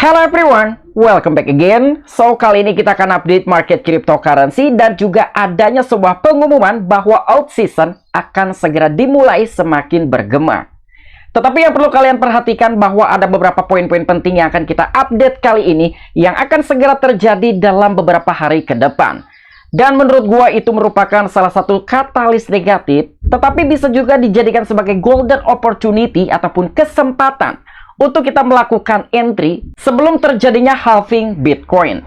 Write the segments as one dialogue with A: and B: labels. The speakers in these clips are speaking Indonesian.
A: Hello everyone, welcome back again. So, kali ini kita akan update market cryptocurrency dan juga adanya sebuah pengumuman bahwa alt season akan segera dimulai semakin bergema. Tetapi yang perlu kalian perhatikan bahwa ada beberapa poin-poin penting yang akan kita update kali ini yang akan segera terjadi dalam beberapa hari ke depan. Dan menurut gua itu merupakan salah satu katalis negatif, tetapi bisa juga dijadikan sebagai golden opportunity ataupun kesempatan untuk kita melakukan entry sebelum terjadinya halving Bitcoin.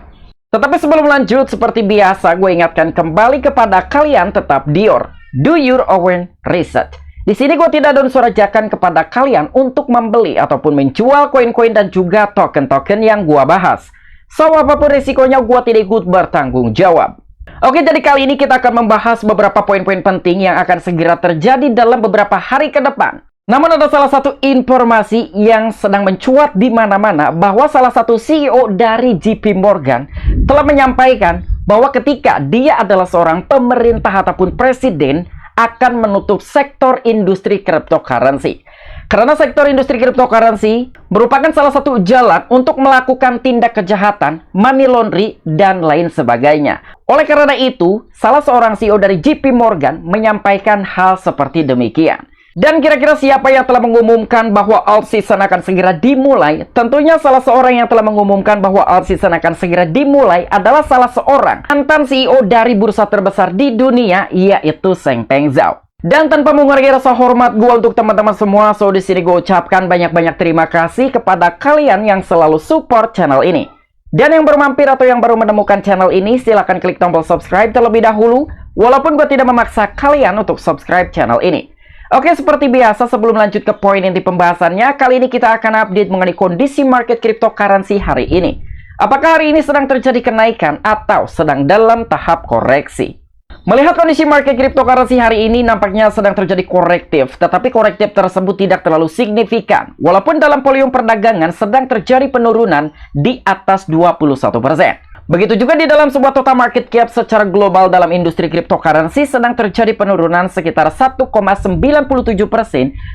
A: Tetapi sebelum lanjut, seperti biasa, gue ingatkan kembali kepada kalian tetap do your own research. Di sini gue tidak mensuarajakan kepada kalian untuk membeli ataupun menjual koin-koin dan juga token-token yang gue bahas. So, apapun risikonya, gue tidak ikut bertanggung jawab. Oke, jadi kali ini kita akan membahas beberapa poin-poin penting yang akan segera terjadi dalam beberapa hari ke depan. Namun ada salah satu informasi yang sedang mencuat di mana-mana bahwa salah satu CEO dari JP Morgan telah menyampaikan bahwa ketika dia adalah seorang pemerintah ataupun presiden akan menutup sektor industri cryptocurrency. Karena sektor industri cryptocurrency merupakan salah satu jalan untuk melakukan tindak kejahatan, money laundry, dan lain sebagainya. Oleh karena itu, salah seorang CEO dari JP Morgan menyampaikan hal seperti demikian. Dan kira-kira siapa yang telah mengumumkan bahwa alt season akan segera dimulai? Tentunya salah seorang yang telah mengumumkan bahwa alt season akan segera dimulai adalah salah seorang mantan CEO dari bursa terbesar di dunia, yaitu Changpeng Zhao. Dan tanpa mengurangi rasa hormat gue untuk teman-teman semua, so di sini gue ucapkan banyak-banyak terima kasih kepada kalian yang selalu support channel ini. Dan yang baru mampir atau yang baru menemukan channel ini, silahkan klik tombol subscribe terlebih dahulu, walaupun gue tidak memaksa kalian untuk subscribe channel ini. Oke, seperti biasa sebelum lanjut ke poin inti pembahasannya, kali ini kita akan update mengenai kondisi market cryptocurrency hari ini. Apakah hari ini sedang terjadi kenaikan atau sedang dalam tahap koreksi? Melihat kondisi market cryptocurrency hari ini nampaknya sedang terjadi korektif, tetapi korektif tersebut tidak terlalu signifikan. Walaupun dalam volume perdagangan sedang terjadi penurunan di atas 21%. Begitu juga di dalam sebuah total market cap secara global dalam industri cryptocurrency sedang terjadi penurunan sekitar 1,97%.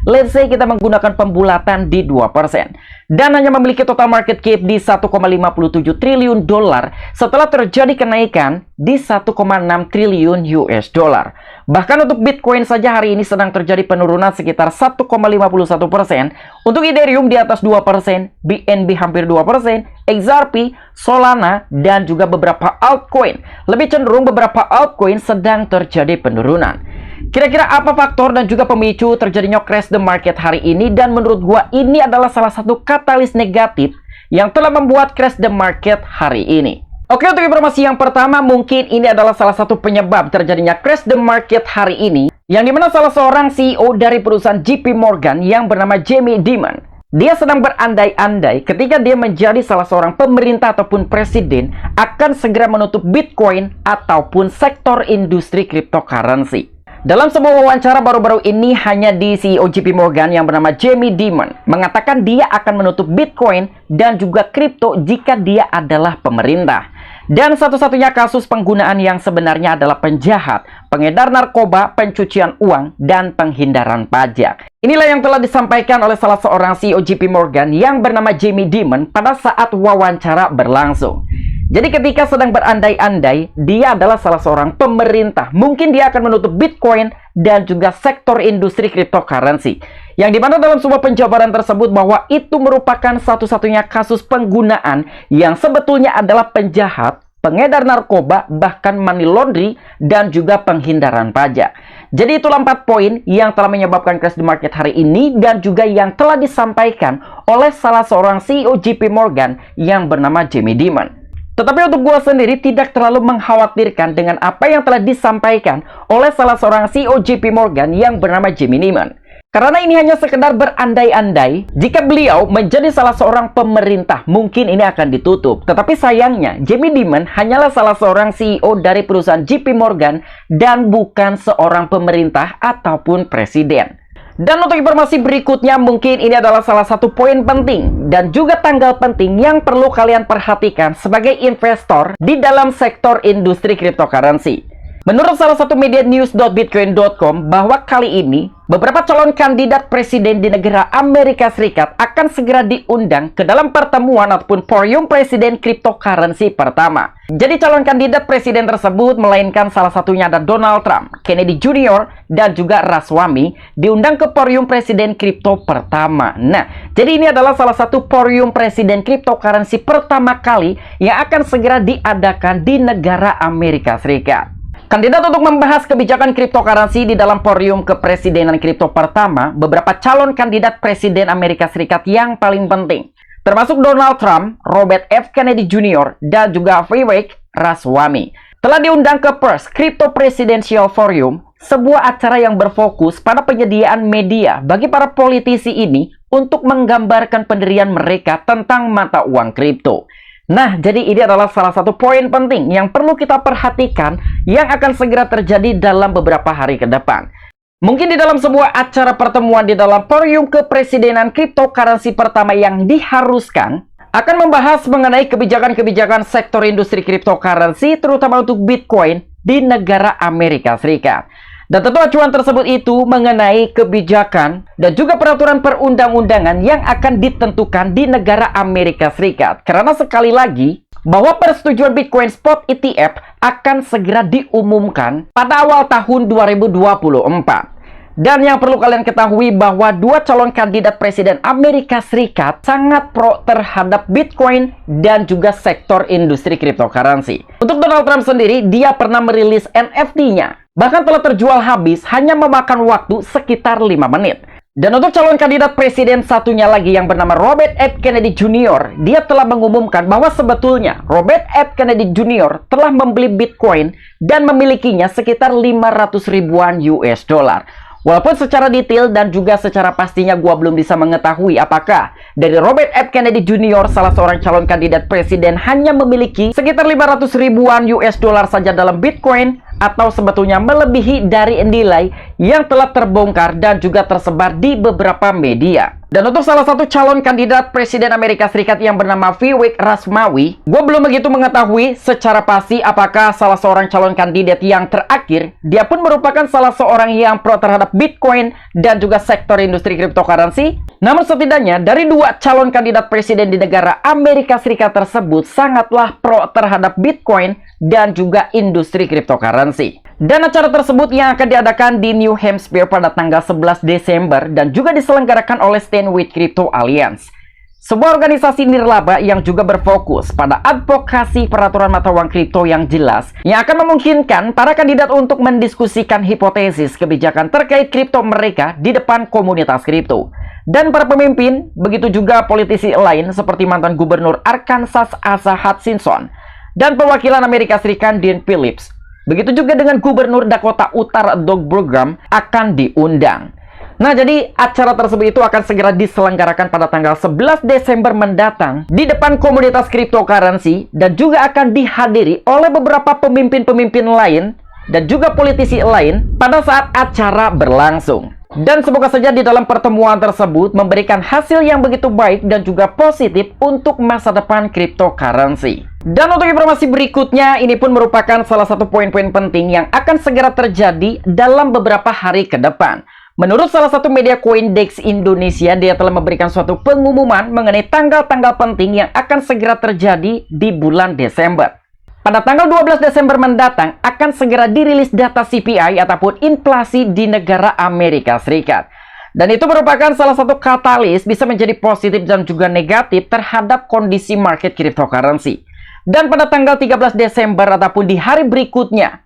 A: Let's say kita menggunakan pembulatan di 2%. Dan hanya memiliki total market cap di 1,57 triliun dolar setelah terjadi kenaikan di 1,6 triliun US dollar. Bahkan untuk Bitcoin saja hari ini sedang terjadi penurunan sekitar 1,51%. Untuk Ethereum di atas 2%, BNB hampir 2%, XRP, Solana, dan juga beberapa altcoin. Lebih cenderung beberapa altcoin sedang terjadi penurunan. Kira-kira apa faktor dan juga pemicu terjadinya crash the market hari ini? Dan menurut gua ini adalah salah satu katalis negatif yang telah membuat crash the market hari ini. Oke, untuk informasi yang pertama, mungkin ini adalah salah satu penyebab terjadinya crash the market hari ini, yang dimana salah seorang CEO dari perusahaan JP Morgan yang bernama Jamie Dimon, dia sedang berandai-andai ketika dia menjadi salah seorang pemerintah ataupun presiden akan segera menutup Bitcoin ataupun sektor industri cryptocurrency. Dalam sebuah wawancara baru-baru ini, hanya di CEO JP Morgan yang bernama Jamie Dimon mengatakan dia akan menutup Bitcoin dan juga kripto jika dia adalah pemerintah. Dan satu-satunya kasus penggunaan yang sebenarnya adalah penjahat, pengedar narkoba, pencucian uang, dan penghindaran pajak. Inilah yang telah disampaikan oleh salah seorang CEO JP Morgan yang bernama Jamie Dimon pada saat wawancara berlangsung. Jadi ketika sedang berandai-andai, dia adalah salah seorang pemerintah. Mungkin dia akan menutup Bitcoin dan juga sektor industri cryptocurrency. Yang dimana dalam sebuah penjabaran tersebut bahwa itu merupakan satu-satunya kasus penggunaan yang sebetulnya adalah penjahat, pengedar narkoba, bahkan money laundry, dan juga penghindaran pajak. Jadi itulah 4 poin yang telah menyebabkan crash the market hari ini dan juga yang telah disampaikan oleh salah seorang CEO JP Morgan yang bernama Jamie Dimon. Tetapi untuk gue sendiri tidak terlalu mengkhawatirkan dengan apa yang telah disampaikan oleh salah seorang CEO JP Morgan yang bernama Jamie Dimon. Karena ini hanya sekedar berandai-andai, jika beliau menjadi salah seorang pemerintah, mungkin ini akan ditutup. Tetapi sayangnya, Jamie Dimon hanyalah salah seorang CEO dari perusahaan JP Morgan dan bukan seorang pemerintah ataupun presiden. Dan untuk informasi berikutnya, mungkin ini adalah salah satu poin penting dan juga tanggal penting yang perlu kalian perhatikan sebagai investor di dalam sektor industri cryptocurrency. Menurut salah satu media news.bitcoin.com bahwa kali ini beberapa calon kandidat presiden di negara Amerika Serikat akan segera diundang ke dalam pertemuan ataupun forum presiden cryptocurrency pertama. Jadi calon kandidat presiden tersebut melainkan salah satunya ada Donald Trump, Kennedy Jr., dan juga Ramaswamy diundang ke forum presiden kripto pertama. Nah, jadi ini adalah salah satu forum presiden cryptocurrency pertama kali yang akan segera diadakan di negara Amerika Serikat. Kandidat untuk membahas kebijakan cryptocurrency di dalam forum kepresidenan kripto pertama, beberapa calon kandidat presiden Amerika Serikat yang paling penting, termasuk Donald Trump, Robert F. Kennedy Jr., dan juga Vivek Ramaswamy, telah diundang ke First Crypto Presidential Forum, sebuah acara yang berfokus pada penyediaan media bagi para politisi ini untuk menggambarkan pendirian mereka tentang mata uang kripto. Nah, jadi ini adalah salah satu poin penting yang perlu kita perhatikan yang akan segera terjadi dalam beberapa hari ke depan. Mungkin di dalam sebuah acara pertemuan di dalam forum kepresidenan cryptocurrency pertama yang diharuskan akan membahas mengenai kebijakan-kebijakan sektor industri cryptocurrency terutama untuk Bitcoin di negara Amerika Serikat. Dan tentu acuan tersebut itu mengenai kebijakan dan juga peraturan perundang-undangan yang akan ditentukan di negara Amerika Serikat. Karena sekali lagi, bahwa persetujuan Bitcoin Spot ETF akan segera diumumkan pada awal tahun 2024. Dan yang perlu kalian ketahui bahwa dua calon kandidat presiden Amerika Serikat sangat pro terhadap Bitcoin dan juga sektor industri cryptocurrency. Untuk Donald Trump sendiri, dia pernah merilis NFT-nya. Bahkan telah terjual habis hanya memakan waktu sekitar 5 menit. Dan untuk calon kandidat presiden satunya lagi yang bernama Robert F. Kennedy Jr., dia telah mengumumkan bahwa sebetulnya Robert F. Kennedy Jr. telah membeli Bitcoin dan memilikinya sekitar 500 ribuan US dollar. Walaupun secara detail dan juga secara pastinya gua belum bisa mengetahui apakah dari Robert F. Kennedy Jr. salah seorang calon kandidat presiden hanya memiliki sekitar 500 ribuan US dollar saja dalam Bitcoin atau sebetulnya melebihi dari nilai yang telah terbongkar dan juga tersebar di beberapa media. Dan untuk salah satu calon kandidat presiden Amerika Serikat yang bernama Vivek Ramaswamy, gue belum begitu mengetahui secara pasti apakah salah seorang calon kandidat yang terakhir, dia pun merupakan salah seorang yang pro terhadap Bitcoin dan juga sektor industri cryptocurrency. Namun setidaknya dari dua calon kandidat presiden di negara Amerika Serikat tersebut sangatlah pro terhadap Bitcoin dan juga industri cryptocurrency. Dan acara tersebut yang akan diadakan di New Hampshire pada tanggal 11 Desember dan juga diselenggarakan oleh Stand with Crypto Alliance, sebuah organisasi nirlaba yang juga berfokus pada advokasi peraturan mata uang kripto yang jelas yang akan memungkinkan para kandidat untuk mendiskusikan hipotesis kebijakan terkait kripto mereka di depan komunitas kripto. Dan para pemimpin, begitu juga politisi lain seperti mantan gubernur Arkansas Asa Hutchinson dan perwakilan Amerika Serikat Dean Phillips, begitu juga dengan Gubernur Dakota Utara Doug Burgum akan diundang. Nah, jadi acara tersebut itu akan segera diselenggarakan pada tanggal 11 Desember mendatang di depan komunitas cryptocurrency dan juga akan dihadiri oleh beberapa pemimpin-pemimpin lain dan juga politisi lain pada saat acara berlangsung. Dan semoga saja di dalam pertemuan tersebut memberikan hasil yang begitu baik dan juga positif untuk masa depan cryptocurrency. Dan untuk informasi berikutnya, ini pun merupakan salah satu poin-poin penting yang akan segera terjadi dalam beberapa hari ke depan. Menurut salah satu media Coindex Indonesia, dia telah memberikan suatu pengumuman mengenai tanggal-tanggal penting yang akan segera terjadi di bulan Desember. Pada tanggal 12 Desember mendatang akan segera dirilis data CPI ataupun inflasi di negara Amerika Serikat. Dan itu merupakan salah satu katalis bisa menjadi positif dan juga negatif terhadap kondisi market cryptocurrency. Dan pada tanggal 13 Desember ataupun di hari berikutnya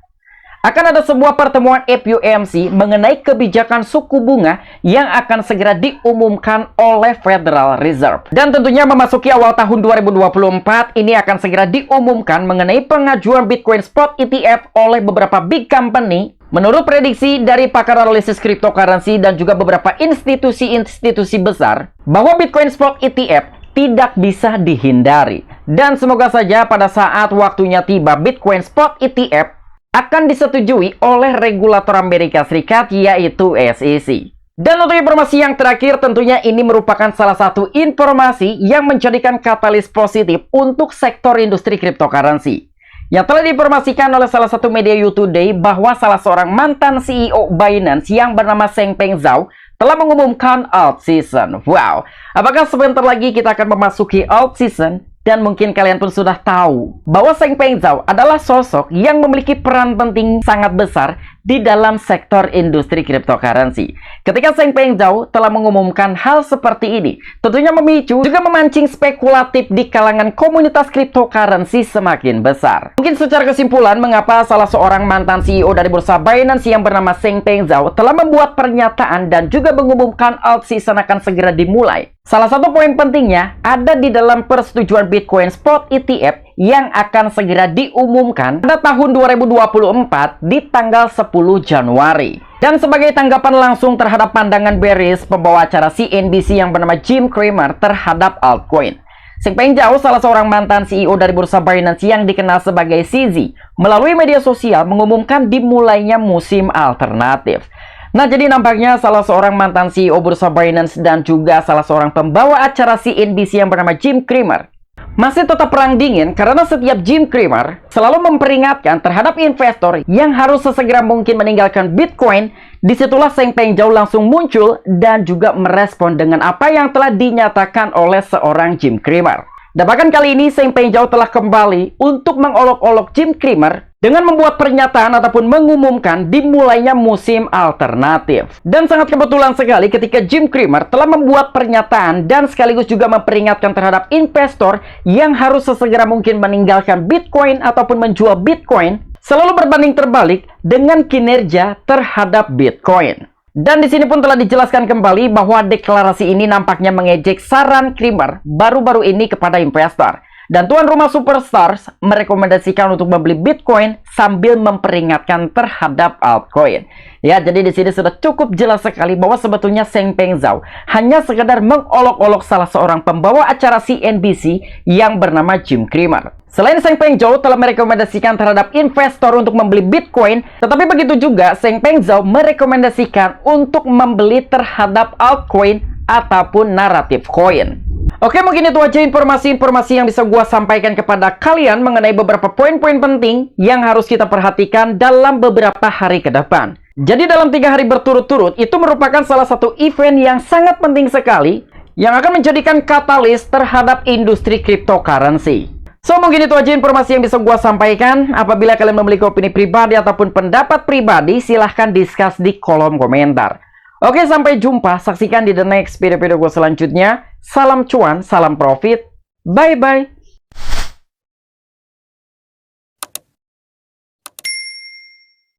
A: akan ada sebuah pertemuan FOMC mengenai kebijakan suku bunga yang akan segera diumumkan oleh Federal Reserve. Dan tentunya memasuki awal tahun 2024, ini akan segera diumumkan mengenai pengajuan Bitcoin Spot ETF oleh beberapa big company. Menurut prediksi dari pakar analisis cryptocurrency dan juga beberapa institusi-institusi besar, bahwa Bitcoin Spot ETF tidak bisa dihindari. Dan semoga saja pada saat waktunya tiba, Bitcoin Spot ETF akan disetujui oleh regulator Amerika Serikat, yaitu SEC. Dan untuk informasi yang terakhir, tentunya ini merupakan salah satu informasi yang menjadikan katalis positif untuk sektor industri cryptocurrency, yang telah diinformasikan oleh salah satu media You Today bahwa salah seorang mantan CEO Binance yang bernama Changpeng Zhao telah mengumumkan alt season. Wow, apakah sebentar lagi kita akan memasuki alt season? Dan mungkin kalian pun sudah tahu bahwa Changpeng Zhao adalah sosok yang memiliki peran penting sangat besar di dalam sektor industri cryptocurrency. Ketika Changpeng Zhao telah mengumumkan hal seperti ini, tentunya memicu juga memancing spekulatif di kalangan komunitas cryptocurrency semakin besar. Mungkin secara kesimpulan, mengapa salah seorang mantan CEO dari bursa Binance yang bernama Changpeng Zhao telah membuat pernyataan dan juga mengumumkan alt season akan segera dimulai. Salah satu poin pentingnya ada di dalam persetujuan Bitcoin Spot ETF yang akan segera diumumkan pada tahun 2024 di tanggal 10 Januari. Dan sebagai tanggapan langsung terhadap pandangan bearish pembawa acara CNBC yang bernama Jim Cramer terhadap altcoin, Changpeng Zhao, salah seorang mantan CEO dari bursa Binance yang dikenal sebagai CZ, melalui media sosial mengumumkan dimulainya musim alternatif. Nah, jadi nampaknya salah seorang mantan CEO bursa Binance dan juga salah seorang pembawa acara CNBC yang bernama Jim Cramer masih tetap perang dingin karena setiap Jim Cramer selalu memperingatkan terhadap investor yang harus sesegera mungkin meninggalkan Bitcoin. Disitulah Changpeng Zhao langsung muncul dan juga merespon dengan apa yang telah dinyatakan oleh seorang Jim Cramer. Dan bahkan kali ini Changpeng Zhao telah kembali untuk mengolok-olok Jim Cramer dengan membuat pernyataan ataupun mengumumkan dimulainya musim alternatif. Dan sangat kebetulan sekali ketika Jim Cramer telah membuat pernyataan dan sekaligus juga memperingatkan terhadap investor yang harus sesegera mungkin meninggalkan Bitcoin ataupun menjual Bitcoin, selalu berbanding terbalik dengan kinerja terhadap Bitcoin. Dan di sini pun telah dijelaskan kembali bahwa deklarasi ini nampaknya mengejek saran Cramer baru-baru ini kepada investor. Dan tuan rumah Superstars merekomendasikan untuk membeli Bitcoin sambil memperingatkan terhadap altcoin. Ya, jadi di sini sudah cukup jelas sekali bahwa sebetulnya Changpeng Zhao hanya sekedar mengolok-olok salah seorang pembawa acara CNBC yang bernama Jim Cramer. Selain Changpeng Zhao telah merekomendasikan terhadap investor untuk membeli Bitcoin, tetapi begitu juga Changpeng Zhao merekomendasikan untuk membeli terhadap altcoin ataupun narrative coin. Oke, mungkin itu aja informasi-informasi yang bisa gua sampaikan kepada kalian mengenai beberapa poin-poin penting yang harus kita perhatikan dalam beberapa hari ke depan. Jadi dalam 3 hari berturut-turut, itu merupakan salah satu event yang sangat penting sekali yang akan menjadikan katalis terhadap industri cryptocurrency. So, mungkin itu aja informasi yang bisa gua sampaikan. Apabila kalian memiliki opini pribadi ataupun pendapat pribadi, silahkan discuss di kolom komentar. Oke, sampai jumpa. Saksikan di the next video-video gue selanjutnya. Salam cuan, salam profit. Bye-bye.